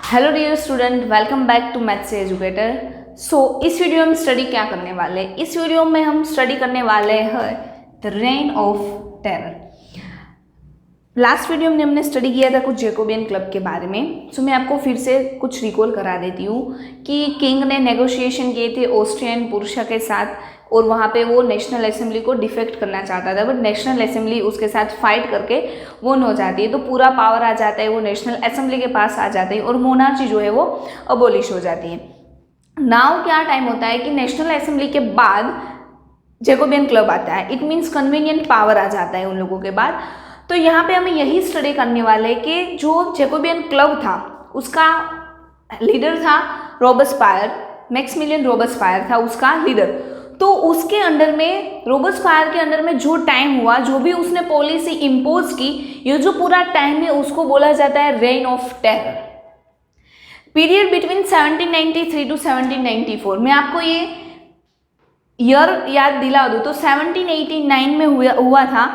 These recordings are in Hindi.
Hello dear student, welcome back to maths educator. इस वीडियो में हम स्टडी क्या करने वाले हैं? इस वीडियो में हम स्टडी करने वाले हैं the rain of terror. Last video में हमने स्टडी किया था कुछ जैकोबियन क्लब के बारे में। मैं आपको फिर से कुछ रिकॉल करा देती हूँ कि किंग ने नेगोशिएशन किए थे ऑस्ट्रियन पुरुषा के साथ और वहाँ पे वो नेशनल असेंबली को डिफेक्ट करना चाहता था, बट नेशनल असेंबली उसके साथ फाइट करके विन हो जाती है, तो पूरा पावर आ जाता है, वो नेशनल असेंबली के पास आ जाती है और मोनार्ची जो है वो अबोलिश हो जाती है। नाउ क्या टाइम होता है कि नेशनल असेंबली के बाद जैकोबियन क्लब आता है। इट मीन्स कन्वीनियंट पावर आ जाता है उन लोगों के बाद। तो यहाँ पे हमें यही स्टडी करने वाले हैं कि जो जैकोबियन क्लब था उसका लीडर था रोबेस्पायर, मैक्सिमिलियन रोबेस्पायर था उसका लीडर। तो उसके अंडर में, रोबेस्पायर के अंडर में जो टाइम हुआ, जो भी उसने पॉलिसी इम्पोज की, ये जो पूरा टाइम है उसको बोला जाता है reign of terror. Period between 1793 to 1794। मैं आपको ये ईयर याद दिला दूँ तो 1789 में हुआ था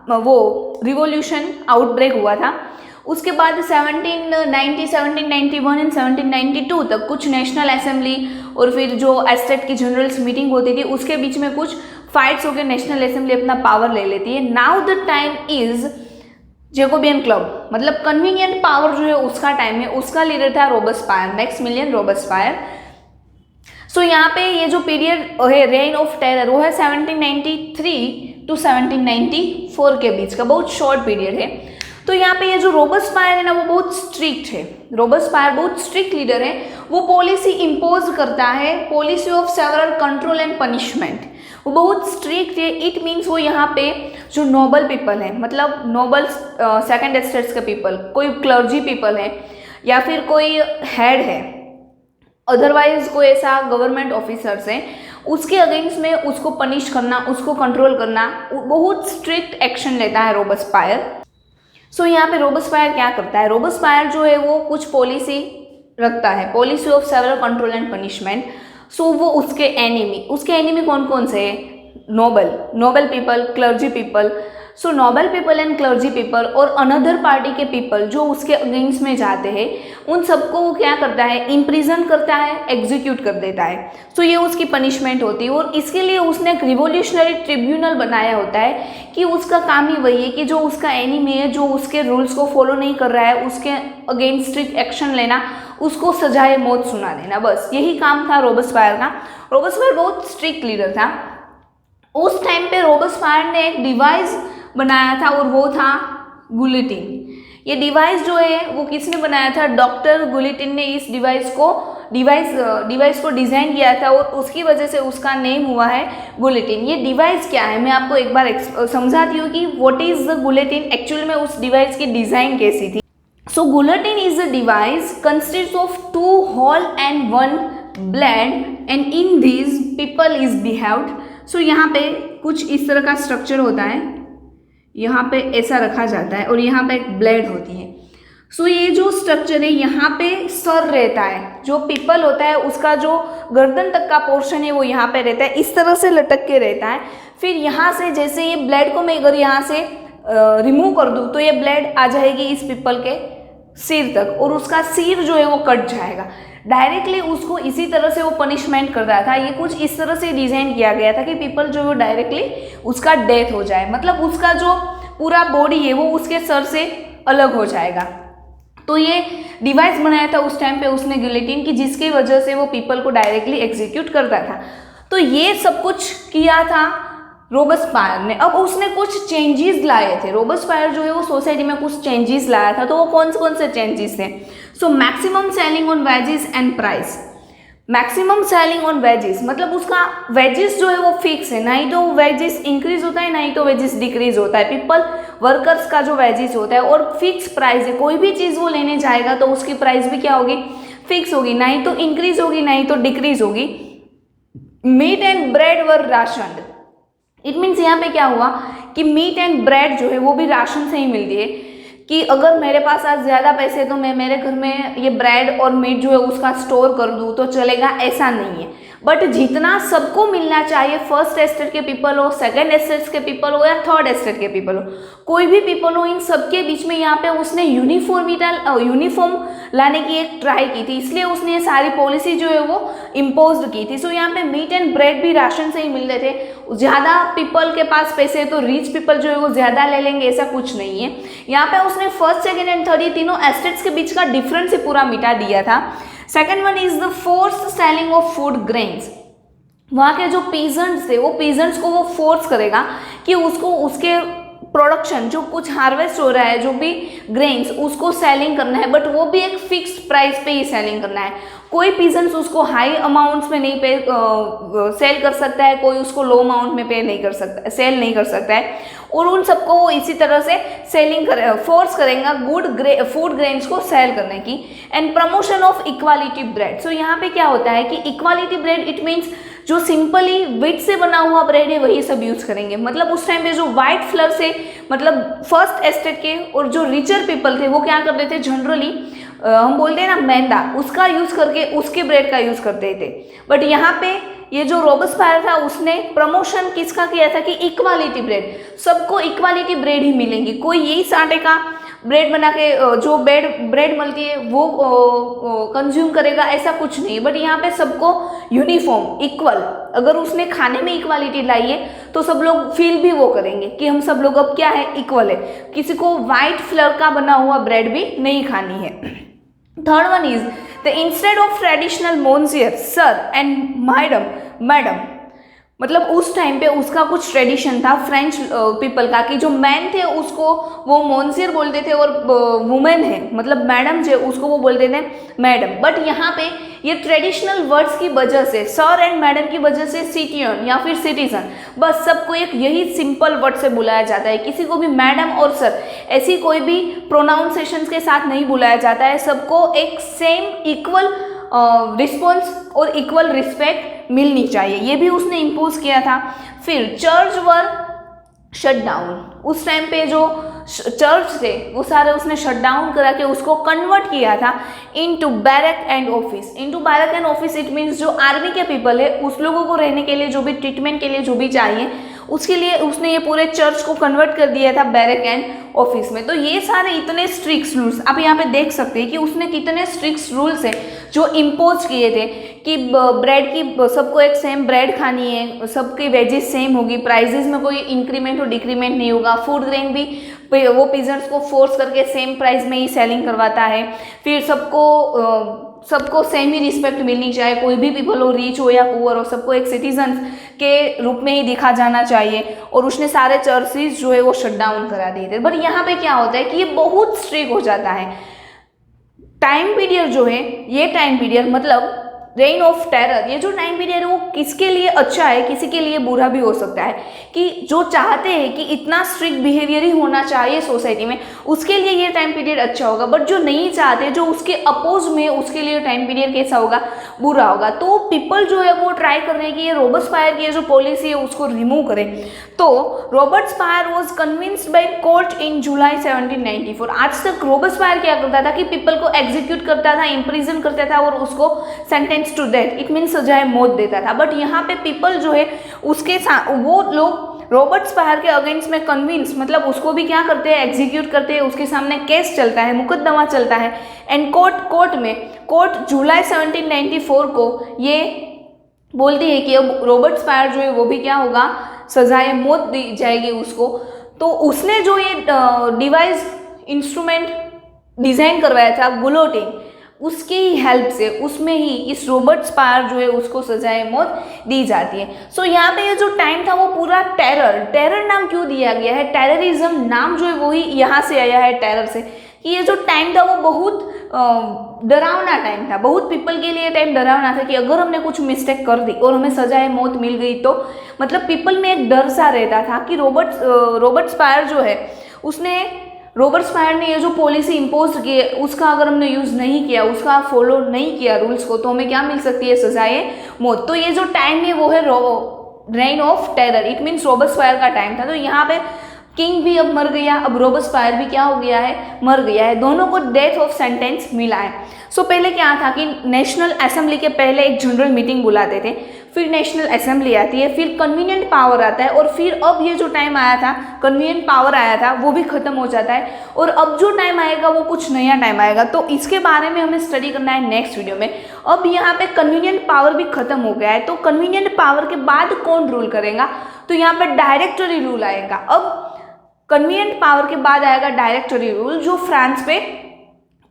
वो रिवॉल्यूशन आउटब्रेक हुआ था। उसके बाद 1790, 1791 एंड 1792 तक कुछ नेशनल असेंबली और फिर जो एस्टेट की जनरल्स मीटिंग होती थी उसके बीच में कुछ फाइट्स होकर नेशनल असेंबली अपना पावर ले लेती है। Now the time is Jacobin club, मतलब कन्वीनियंट पावर जो है उसका टाइम है। उसका लीडर था रोबेस्पायर, मैक्सिमिलियन रोबेस्पायर। यहाँ पे ये जो पीरियड है रेन ऑफ टेरर वो है 1793 टू 1794 के बीच का, बहुत शॉर्ट पीरियड है। तो यहाँ पे ये जो रोबेस्पायर है ना वो बहुत स्ट्रिक्ट है। रोबेस्पायर बहुत स्ट्रिक्ट लीडर है। वो पॉलिसी इम्पोज करता है, policy of several control and punishment. वो बहुत स्ट्रिक्ट है। इट मीन्स वो यहाँ पे जो नोबल पीपल है, मतलब नोबल सेकंड एस्टेट्स के पीपल, कोई क्लर्जी पीपल है या फिर कोई हेड है, अदरवाइज कोई ऐसा गवर्नमेंट ऑफिसर्स है, उसके अगेंस्ट में उसको पनिश करना, उसको कंट्रोल करना, बहुत स्ट्रिक्ट एक्शन लेता है रोबेस्पायर। यहाँ पे रोबेस्पायर क्या करता है? रोबेस्पायर जो है वो कुछ पॉलिसी रखता है, policy of several control and punishment. वो उसके एनिमी कौन कौन से है? Noble people, clergy people. Noble people and clergy people और अनदर पार्टी के पीपल जो उसके अगेंस्ट में जाते हैं, उन सबको वो क्या करता है? इम्प्रिजन करता है, एग्जीक्यूट कर देता है। ये उसकी पनिशमेंट होती है। और इसके लिए उसने एक रिवोल्यूशनरी ट्रिब्यूनल बनाया होता है कि उसका काम ही वही है कि जो उसका एनिमी है, जो उसके रूल्स को फॉलो नहीं कर रहा है, उसके अगेंस्ट स्ट्रिक्ट एक्शन लेना, उसको सजाए मौत सुना देना, बस यही काम था रोबेस्पायर का। रोबेस्पायर बहुत स्ट्रिक्ट लीडर था। उस टाइम पे रोबेस्पायर ने एक डिवाइस बनाया था और वो था गुलिटिन। ये डिवाइस जो है वो किसने बनाया था? डॉक्टर गुलिटिन ने इस डिवाइस को डिज़ाइन किया था और उसकी वजह से उसका नेम हुआ है गुलिटिन। ये डिवाइस क्या है मैं आपको एक बार समझाती हूँ कि what is the guillotine, actual में उस डिवाइस की डिज़ाइन कैसी थी। Guillotine is a device consist of 2 hole and 1 blade and in this people is behaved. यहाँ पे कुछ इस तरह का स्ट्रक्चर होता है, यहाँ पे ऐसा रखा जाता है और यहाँ पे एक ब्लेड होती है। ये जो स्ट्रक्चर है यहाँ पे सर रहता है, जो पीपल होता है उसका जो गर्दन तक का पोर्शन है वो यहाँ पे रहता है, इस तरह से लटक के रहता है। फिर यहाँ से जैसे ये ब्लेड को मैं अगर यहाँ से रिमूव कर दूँ तो ये ब्लेड आ जाएगी इस पीपल के सिर तक और उसका सिर जो है वो कट जाएगा डायरेक्टली। उसको इसी तरह से वो पनिशमेंट कर रहा था। ये कुछ इस तरह से डिज़ाइन किया गया था कि पीपल जो है डायरेक्टली उसका डेथ हो जाए, मतलब उसका जो पूरा बॉडी है वो उसके सर से अलग हो जाएगा। ये डिवाइस बनाया था उस टाइम पे उसने गिलेटिन की, जिसकी वजह से वो पीपल को डायरेक्टली एग्जीक्यूट करता था। ये सब कुछ किया था रोबेस्पायर ने। अब उसने कुछ चेंजेस लाए थे। रोबेस्पायर जो है वो सोसाइटी में कुछ चेंजेस लाया था। तो वो कौन से चेंजेस थे? Maximum selling on wages and price. Maximum selling on wages मतलब उसका वेजेस जो है वो फिक्स है, ना ही तो वेजेस इंक्रीज होता है ना ही तो वेजेस डिक्रीज होता है। पीपल वर्कर्स का जो वेजेस होता है और फिक्स प्राइस है। कोई भी चीज़ वो लेने जाएगा तो उसकी प्राइस भी क्या होगी? फिक्स होगी, ना ही तो इंक्रीज होगी ना ही तो डिक्रीज होगी। Meat and bread were rationed. It means यहाँ पे क्या हुआ कि मीट एंड ब्रेड जो है वो भी राशन से ही मिलती है, कि अगर मेरे पास आज ज़्यादा पैसे हैं तो मैं मेरे घर में ये ब्रेड और मीट जो है उसका स्टोर कर दूँ तो चलेगा, ऐसा नहीं है। बट जितना सबको मिलना चाहिए, फर्स्ट एस्टेट के पीपल हो, सेकंड एस्टेट के पीपल हो या थर्ड एस्टेट के पीपल हो, कोई भी पीपल हो, इन सबके बीच में यहाँ पे उसने यूनिफॉर्म लाने की एक ट्राई की थी, इसलिए उसने ये सारी पॉलिसी जो है वो इम्पोज की थी। सो यहाँ पे मीट एंड ब्रेड भी राशन से ही मिल रहे थे। ज़्यादा पीपल के पास पैसे है तो रिच पीपल जो है वो ज़्यादा ले लेंगे, ऐसा कुछ नहीं है। यहाँ पे उसने फर्स्ट, सेकेंड एंड थर्ड, ये तीनों एस्टेट्स के बीच का डिफरेंस ही पूरा मिटा दिया था। Second one is the forced selling of food grains. वहाँ के जो पीजेंट्स थे, वो पीजेंट्स को वो फोर्स करेगा कि उसको उसके प्रोडक्शन, जो कुछ हार्वेस्ट हो रहा है, जो भी ग्रेन्स, उसको सेलिंग करना है, बट वो भी एक फिक्स प्राइस पे ही सेलिंग करना है। कोई पीजेंट्स उसको हाई अमाउंट्स में नहीं सेल कर सकता है, कोई उसको लो अमाउंट में सेल नहीं कर सकता है, और उन सबको वो इसी तरह से फोर्स करेगा फूड ग्रेन्स को सेल करने की। And promotion of equality bread. So यहाँ पे क्या होता है कि इक्वालिटी ब्रेड, इट मीन्स जो सिंपली व्हीट से बना हुआ ब्रेड है वही सब यूज करेंगे। मतलब उस टाइम पे जो व्हाइट फ्लर से, मतलब फर्स्ट एस्टेट के और जो रिचर पीपल थे वो क्या करते थे, जनरली हम बोलते हैं ना मैदा, उसका यूज करके उसके ब्रेड का यूज करते थे। बट यहाँ पे ये जो रॉबस्पायर था उसने प्रमोशन किसका किया था कि इक्वालिटी ब्रेड, सबको इक्वालिटी ब्रेड ही मिलेंगी। कोई यही आटे का ब्रेड बना के जो ब्रेड मिलती है वो कंज्यूम करेगा, ऐसा कुछ नहीं। बट यहाँ पे सबको यूनिफॉर्म इक्वल, अगर उसने खाने में इक्वालिटी लाई है तो सब लोग फील भी वो करेंगे कि हम सब लोग अब क्या है, इक्वल है। किसी को वाइट फ्लर का बना हुआ ब्रेड भी नहीं खानी है। Third one is the instead of traditional monsieur, sir and madam, मतलब उस टाइम पे उसका कुछ ट्रेडिशन था फ्रेंच पीपल का कि जो मैन थे उसको वो मोन्सियर बोलते थे, और वुमेन है मतलब मैडम जो उसको वो बोलते थे मैडम। बट यहाँ पे ये ट्रेडिशनल वर्ड्स की वजह से, सर एंड मैडम की वजह से सिटीजन या फिर सिटीजन, बस सबको एक यही सिंपल वर्ड से बुलाया जाता है। किसी को भी मैडम और सर ऐसी कोई भी प्रोनाउंसिएशंस के साथ नहीं बुलाया जाता है। सबको एक सेम इक्वल रिस्पॉन्स और इक्वल रिस्पेक्ट मिलनी चाहिए, ये भी उसने इम्पोज किया था। फिर चर्च वर शट डाउन। उस टाइम पे जो चर्च थे वो सारे उसने शट डाउन करा के उसको कन्वर्ट किया था into barrack and office. Into barrack and office it means जो आर्मी के पीपल है उस लोगों को रहने के लिए, जो भी ट्रीटमेंट के लिए जो भी चाहिए, उसके लिए उसने ये पूरे चर्च को कन्वर्ट कर दिया था बैरक एंड ऑफिस में। तो ये सारे इतने स्ट्रिक्ट रूल्स आप यहाँ पे देख सकते हैं कि उसने कितने स्ट्रिक्ट रूल्स हैं जो इम्पोज किए थे कि ब्रेड की सबको एक सेम ब्रेड खानी है, सबकी वेजेस सेम होगी, प्राइजेस में कोई इंक्रीमेंट और डिक्रीमेंट नहीं होगा। फूड ग्रेन भी वो पीजेंट्स को फोर्स करके सेम प्राइस में ही सेलिंग करवाता है। फिर सबको सेम ही रिस्पेक्ट मिलनी चाहिए, कोई भी पीपल हो, रिच हो या पुअर हो, सबको एक सिटीजन के रूप में ही देखा जाना चाहिए। और उसने सारे चर्चेज जो है वो शट डाउन करा दिए थे। बट यहाँ पे क्या होता है कि ये बहुत स्ट्रिक्ट हो जाता है। टाइम पीरियड जो है, ये टाइम पीरियड मतलब रेन ऑफ टेरर, ये जो टाइम पीरियड है वो किसके लिए अच्छा है, किसी के लिए बुरा भी हो सकता है। कि जो चाहते हैं कि इतना स्ट्रिक्ट बिहेवियर ही होना चाहिए सोसाइटी में, उसके लिए ये टाइम पीरियड अच्छा होगा। बट जो नहीं चाहते, जो उसके अपोज में, उसके लिए टाइम पीरियड कैसा होगा, बुरा होगा। तो पीपल जो है वो ट्राई कर रहे हैं कि ये रॉबस्पायर की जो पॉलिसी है उसको रिमूव करें। तो रॉबस्पायर वॉज कन्विंस्ड बाई कोर्ट इन जुलाई 1794। आज तक रॉबस्पायर क्या करता था कि पीपल को एग्जीक्यूट करता था, इम्प्रिजन करता था और उसको sentence to death, it means सजाए मौत देता था। बट यहाँ पे पीपल जो है उसके साथ, वो लोग रॉबस्पायर के अगेंस्ट में कन्विंस, मतलब उसको भी क्या करते हैं, एग्जीक्यूट करते हैं। उसके सामने केस चलता है, मुकदमा चलता है। एंड कोर्ट जुलाई 1794 को ये बोलती है कि अब रॉबस्पायर जो है वो भी क्या होगा, सजाए मौत दी जाएगी उसको। तो उसने जो ये डिवाइस इंस्ट्रूमेंट डिजाइन करवाया था गुलोटिन, उसकी हेल्प से, उसमें ही इस रॉबस्पायर जो है उसको सजाए मौत दी जाती है। सो यहाँ पे ये जो टाइम था वो पूरा टेरर नाम क्यों दिया गया है, टेररिज्म नाम जो है वही यहाँ से आया है, टेरर से। कि ये जो टाइम था वो बहुत डरावना टाइम था, बहुत पीपल के लिए टाइम डरावना था कि अगर हमने कुछ मिस्टेक कर दी और हमें सजाए मौत मिल गई तो मतलब पीपल में एक डर सा रहता था कि रॉबस्पायर जो है उसने, रॉबस्पायर ने ये जो पॉलिसी इम्पोज की है उसका अगर हमने यूज़ नहीं किया, उसका फॉलो नहीं किया रूल्स को, तो हमें क्या मिल सकती है, सजाए मौत। तो ये जो टाइम है वो है reign of terror, it means Robespierre का टाइम था। तो यहाँ पे किंग भी अब मर गया, अब रोबस्पायर भी क्या हो गया है, मर गया है, दोनों को डेथ ऑफ सेंटेंस मिला है। सो पहले क्या था कि नेशनल असेंबली के पहले एक जनरल मीटिंग बुलाते थे, फिर नेशनल असेंबली आती है, फिर कन्वीनियंट पावर आता है, और फिर अब ये जो टाइम आया था, कन्वीनियंट पावर आया था, वो भी खत्म हो जाता है, और अब जो टाइम आएगा वो कुछ नया टाइम आएगा। तो इसके बारे में हमें स्टडी करना है नेक्स्ट वीडियो में। अब यहाँ पे कन्वीनियंट पावर भी खत्म हो गया है, तो कन्वीनियंट पावर के बाद कौन रूल करेगा, तो यहाँ पे डायरेक्टरी रूल आएगा। अब कन्वीनियंट पावर के बाद आएगा डायरेक्टरी रूल, जो फ्रांस पे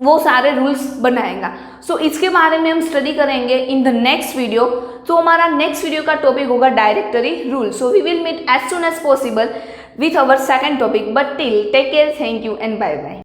वो सारे रूल्स बनाएगा। सो इसके बारे में हम स्टडी करेंगे इन द नेक्स्ट वीडियो। तो हमारा नेक्स्ट वीडियो का टॉपिक होगा directory rule. So we will meet as soon as possible with our second topic, but till take care, thank you and bye bye.